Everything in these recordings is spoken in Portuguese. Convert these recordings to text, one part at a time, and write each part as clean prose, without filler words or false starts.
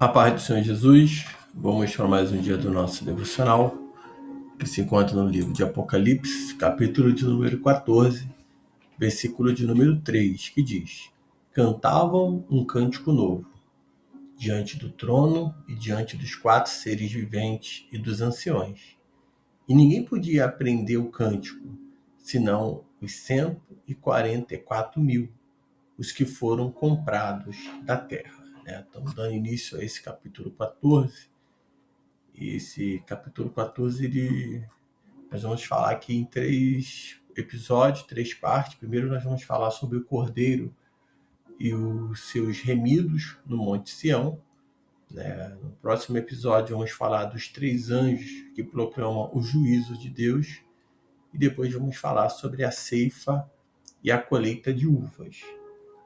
A paz do Senhor Jesus, vamos para mais um dia do nosso devocional, que se encontra no livro de Apocalipse, capítulo de número 14, versículo de número 3, que diz: Cantavam um cântico novo, diante do trono e diante dos quatro seres viventes e dos anciões. E ninguém podia aprender o cântico, senão os 144 mil, os que foram comprados da terra. Estamos dando início a esse capítulo 14. E esse capítulo 14, nós vamos falar aqui em 3 episódios, 3 partes. Primeiro nós vamos falar sobre o Cordeiro e os seus remidos no Monte Sião. No próximo episódio vamos falar dos 3 anjos que proclamam o juízo de Deus. E depois vamos falar sobre a ceifa e a colheita de uvas.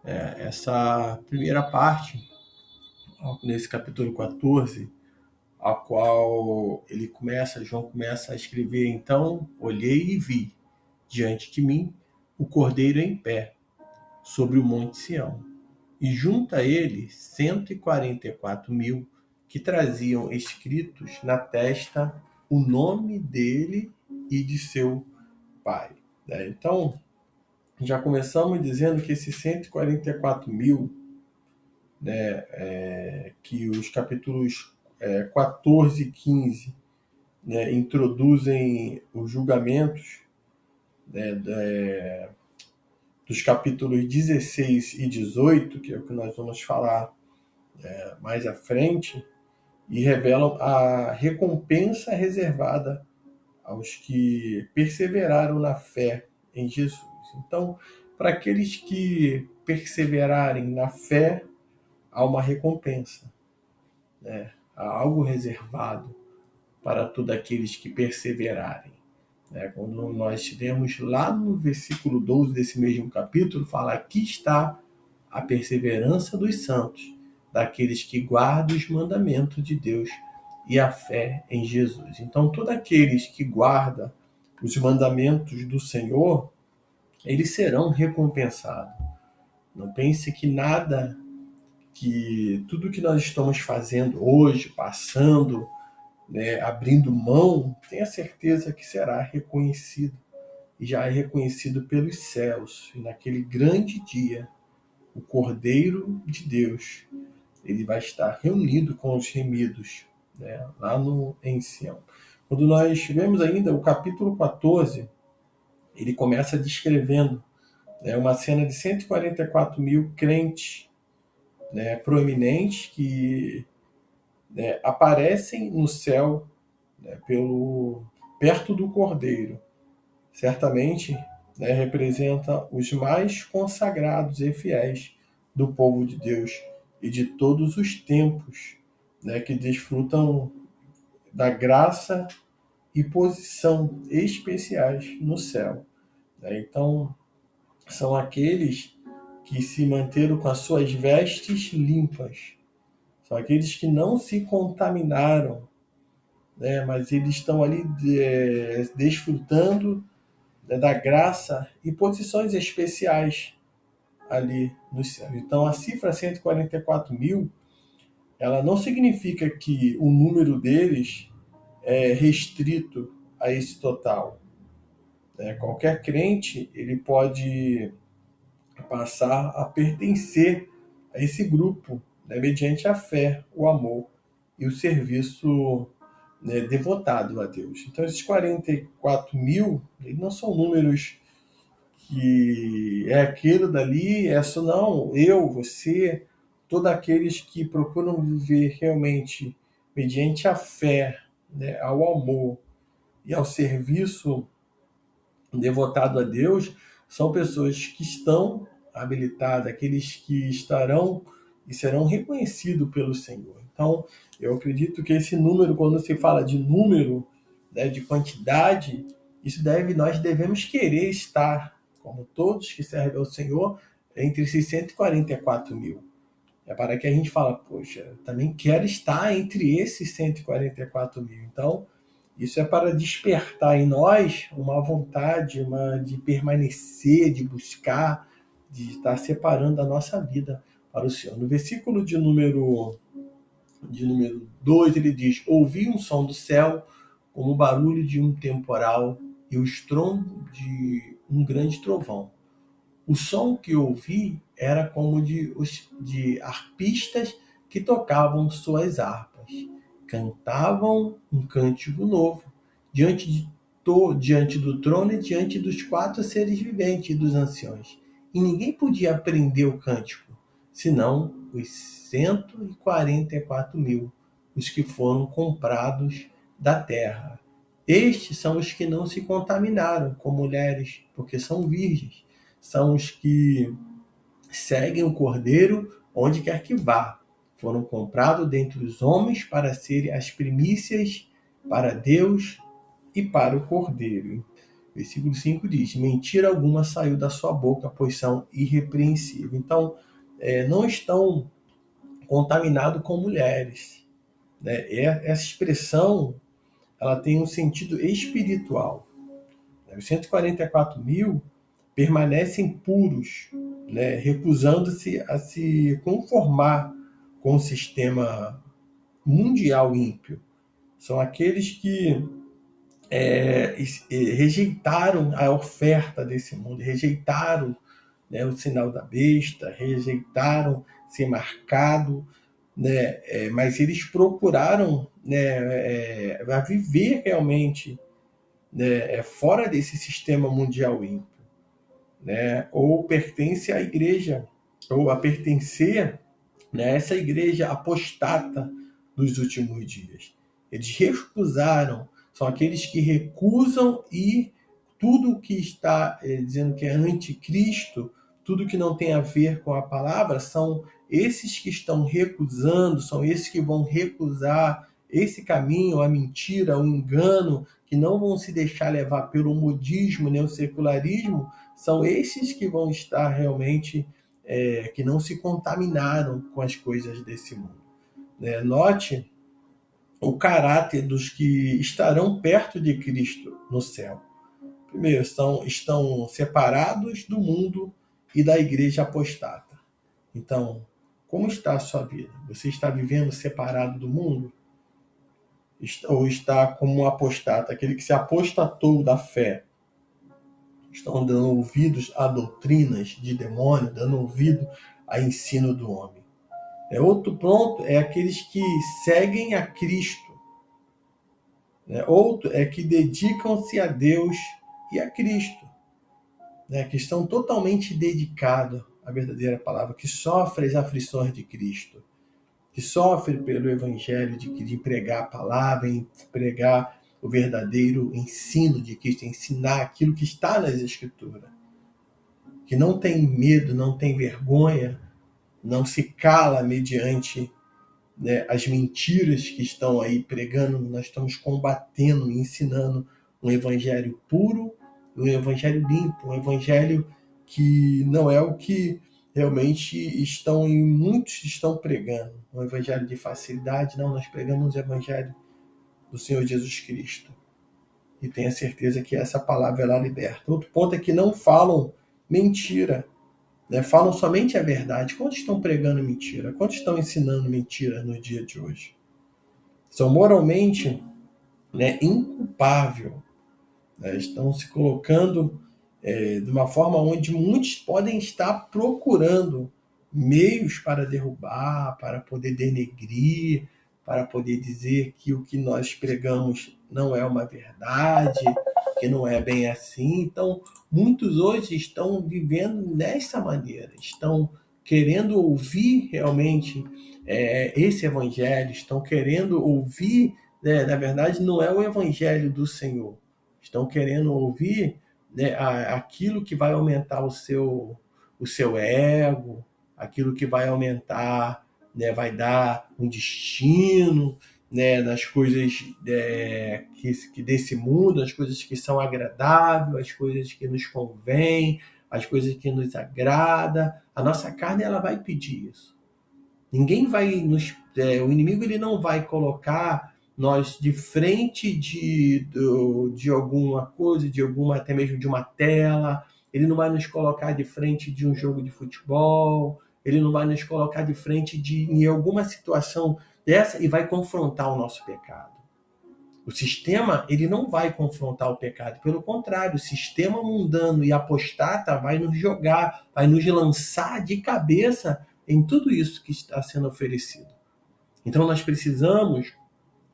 Essa primeira parte, nesse capítulo 14, a qual João começa a escrever: Então olhei e vi, diante de mim, o Cordeiro em pé, sobre o monte Sião, e junto a ele 144 mil, que traziam escritos na testa o nome dele e de seu pai. Então, já começamos dizendo que esses 144 mil, que os capítulos 14 e 15 introduzem os julgamentos, dos capítulos 16 e 18, que é o que nós vamos falar mais à frente, e revelam a recompensa reservada aos que perseveraram na fé em Jesus. Então, para aqueles que perseverarem na fé, há uma recompensa, há algo reservado para todos aqueles que perseverarem. Quando nós tivemos lá no versículo 12 desse mesmo capítulo, fala: aqui está a perseverança dos santos, daqueles que guardam os mandamentos de Deus e a fé em Jesus. Então, todos aqueles que guardam os mandamentos do Senhor, eles serão recompensados. Não pense que tudo que nós estamos fazendo hoje, passando, abrindo mão, tenha certeza que será reconhecido, e já é reconhecido pelos céus. E naquele grande dia, o Cordeiro de Deus, ele vai estar reunido com os remidos, lá em Sião. Quando nós vemos ainda o capítulo 14, ele começa descrevendo uma cena de 144 mil crentes, proeminentes, que aparecem no céu, perto do Cordeiro. Certamente, representa os mais consagrados e fiéis do povo de Deus e de todos os tempos, que desfrutam da graça e posição especiais no céu. Então, são aqueles que se manteram com as suas vestes limpas, são aqueles que não se contaminaram, mas eles estão ali desfrutando da graça e posições especiais ali no céu. Então, a cifra 144 mil, ela não significa que o número deles é restrito a esse total. Qualquer crente, ele pode passar a pertencer a esse grupo, mediante a fé, o amor e o serviço, devotado a Deus. Então, esses 44 mil, eles não são números que é aquilo dali, só não, eu, você, todos aqueles que procuram viver realmente mediante a fé, ao amor e ao serviço devotado a Deus, são pessoas que estão habilitadas, aqueles que estarão e serão reconhecidos pelo Senhor. Então, eu acredito que esse número, quando se fala de número, de quantidade, nós devemos querer estar, como todos que servem ao Senhor, entre esses 144 mil. Para que a gente fala, poxa, também quero estar entre esses 144 mil. Então, isso é para despertar em nós uma vontade, de permanecer, de buscar, de estar separando a nossa vida para o Senhor. No versículo de número de número 2, ele diz: ouvi um som do céu, como o barulho de um temporal e o estrondo de um grande trovão. O som que ouvi era como de arpistas que tocavam suas harpas. Cantavam um cântico novo diante do trono e diante dos 4 seres viventes e dos anciões. E ninguém podia aprender o cântico, senão os 144.000, os que foram comprados da terra. Estes são os que não se contaminaram com mulheres, porque são virgens. São os que seguem o Cordeiro onde quer que vá. Foram comprados dentre os homens para serem as primícias para Deus e para o Cordeiro. Versículo 5 diz: mentira alguma saiu da sua boca, pois são irrepreensíveis. Então, não estão contaminados com mulheres. Essa expressão ela tem um sentido espiritual. Os 144.000 permanecem puros, recusando-se a se conformar com o sistema mundial ímpio. São aqueles que rejeitaram a oferta desse mundo, rejeitaram o sinal da besta, rejeitaram ser marcado, mas eles procuraram viver realmente fora desse sistema mundial ímpio, ou pertence à igreja, ou a pertencer a essa igreja apostata dos últimos dias. Eles recusaram, são aqueles que recusam e tudo que está dizendo que é anticristo, tudo que não tem a ver com a palavra, são esses que estão recusando, são esses que vão recusar esse caminho, a mentira, o engano, que não vão se deixar levar pelo modismo, nem o secularismo, são esses que vão estar realmente, que não se contaminaram com as coisas desse mundo. Note o caráter dos que estarão perto de Cristo no céu. Primeiro, estão separados do mundo e da igreja apostata. Então, como está a sua vida? Você está vivendo separado do mundo? Ou está como um apostata, aquele que se apostatou da fé? Estão dando ouvidos a doutrinas de demônio, dando ouvido a ensino do homem. Outro ponto é aqueles que seguem a Cristo. Outro é que dedicam-se a Deus e a Cristo, que estão totalmente dedicados à verdadeira palavra, que sofrem as aflições de Cristo, que sofrem pelo Evangelho de pregar a palavra, em pregar o verdadeiro ensino de Cristo, ensinar aquilo que está nas Escrituras, que não tem medo, não tem vergonha, não se cala mediante as mentiras que estão aí pregando. Nós estamos combatendo, ensinando um evangelho puro, um evangelho limpo, um evangelho que não é o que realmente muitos estão pregando, um evangelho de facilidade. Não, nós pregamos o evangelho do Senhor Jesus Cristo e tenha certeza que essa palavra ela liberta. Outro ponto é que não falam mentira, falam somente a verdade. Quantos estão pregando mentira? Quantos estão ensinando mentira no dia de hoje? São moralmente inculpáveis, estão se colocando de uma forma onde muitos podem estar procurando meios para derrubar, para poder denegrir, para poder dizer que o que nós pregamos não é uma verdade, que não é bem assim. Então, muitos hoje estão vivendo dessa maneira, estão querendo ouvir realmente esse evangelho, estão querendo ouvir, na verdade, não é o evangelho do Senhor, estão querendo ouvir aquilo que vai aumentar o seu ego, aquilo que vai aumentar, vai dar um destino, nas coisas que desse mundo, as coisas que são agradáveis, as coisas que nos convêm, as coisas que nos agradam. A nossa carne ela vai pedir isso. Ninguém vai o inimigo ele não vai colocar nós de frente de alguma coisa, até mesmo de uma tela. Ele não vai nos colocar de frente de um jogo de futebol. Ele não vai nos colocar de frente em alguma situação dessa e vai confrontar o nosso pecado. O sistema, ele não vai confrontar o pecado, pelo contrário, o sistema mundano e apostata vai nos jogar, vai nos lançar de cabeça em tudo isso que está sendo oferecido. Então nós precisamos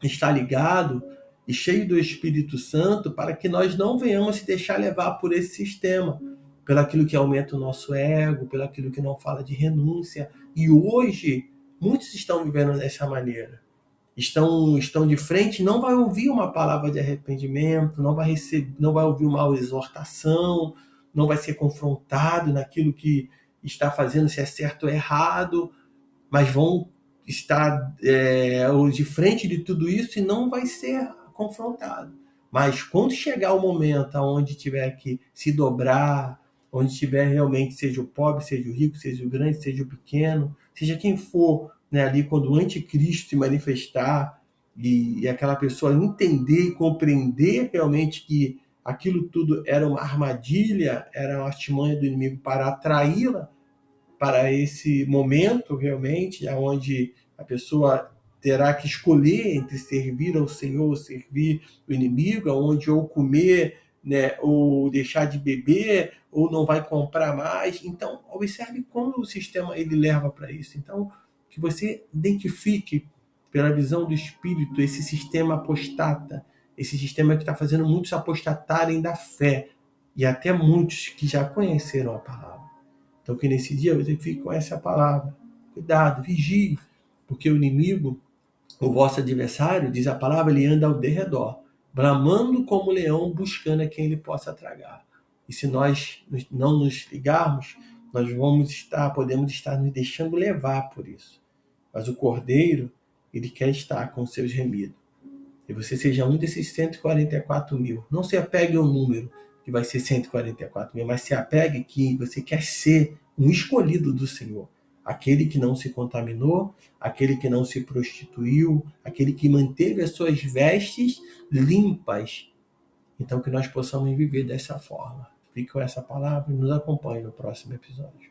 estar ligado e cheio do Espírito Santo para que nós não venhamos se deixar levar por esse sistema, pelo aquilo que aumenta o nosso ego, pelo aquilo que não fala de renúncia. E hoje, muitos estão vivendo dessa maneira. Estão de frente, não vai ouvir uma palavra de arrependimento, não vai ouvir uma exortação, não vai ser confrontado naquilo que está fazendo, se é certo ou errado, mas vão estar de frente de tudo isso e não vai ser confrontado. Mas quando chegar o momento onde tiver que se dobrar, onde tiver realmente, seja o pobre, seja o rico, seja o grande, seja o pequeno, seja quem for, né, ali quando o anticristo se manifestar e aquela pessoa entender e compreender realmente que aquilo tudo era uma armadilha, era uma artimanha do inimigo para atraí-la para esse momento realmente, onde a pessoa terá que escolher entre servir ao Senhor ou servir o inimigo, onde ou comer, né, ou deixar de beber, ou não vai comprar mais. Então, observe como o sistema ele leva para isso. Então, que você identifique pela visão do Espírito esse sistema apostata, esse sistema que está fazendo muitos apostatarem da fé, e até muitos que já conheceram a palavra. Então que nesse dia você fique com essa palavra. Cuidado, vigie, porque o inimigo, o vosso adversário, diz a palavra, ele anda ao derredor, bramando como leão, buscando a quem ele possa tragar. E se nós não nos ligarmos, nós podemos estar nos deixando levar por isso. Mas o Cordeiro, ele quer estar com os seus remidos. E você seja um desses 144 mil. Não se apegue ao número que vai ser 144 mil, mas se apegue que você quer ser um escolhido do Senhor. Aquele que não se contaminou, aquele que não se prostituiu, aquele que manteve as suas vestes limpas. Então que nós possamos viver dessa forma. Fique com essa palavra e nos acompanhe no próximo episódio.